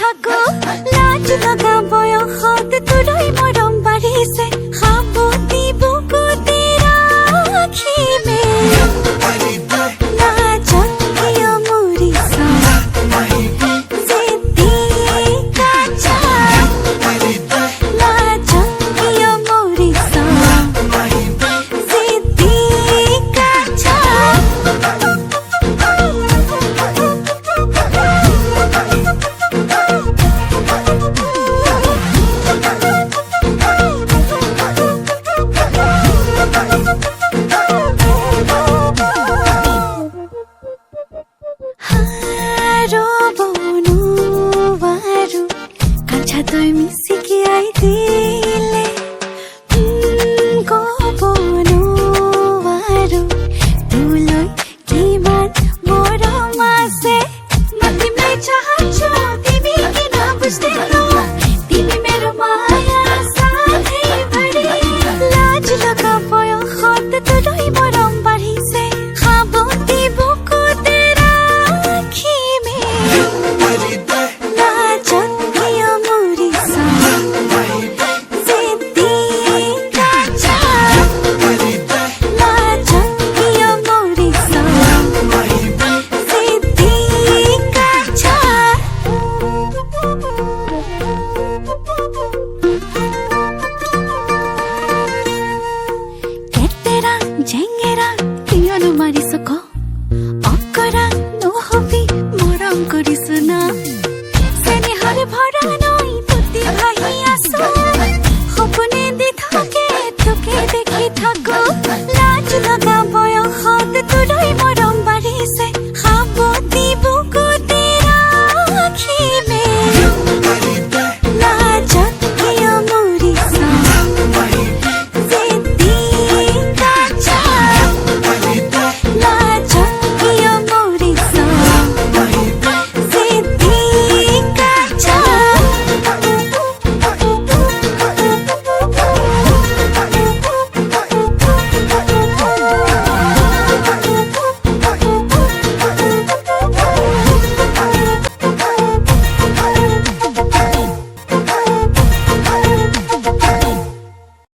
থাকো লাজ লগা বয়সত তোলৈ মৰম বাঢ়িছে সাৱতি বুকুতে ৰাখিমে লাজত কিয় মৰিছ যেতিকা যা লাজত কিয় মৰিছ যেতিকা যা তই মিচিকি আই দিলে ক'ব নোৱাৰো তোলৈ কিমান মৰম আছে মাতিমে চাহাছো দিবি কি না বুঝতে নো দিবি মেরো মায়া সাথে ভরে লাজ লগা বয়সত তোলৈ মৰম বাঢ়িছে সাৱতি বুকুতে ৰাখিমে লাজত কিয় মৰিছ যেতিকা যা লাজত কিয় মৰিছ যেতিকা যা কেতেৰা জেঙেৰা কিয়নো মাৰিছ ক অকৰা নহবি মৰম কৰিছো না চেনেহৰে ভৰা নৈ তুতি ভাহি আছো সপোনে দি থাকে তোকে দেখি থাকো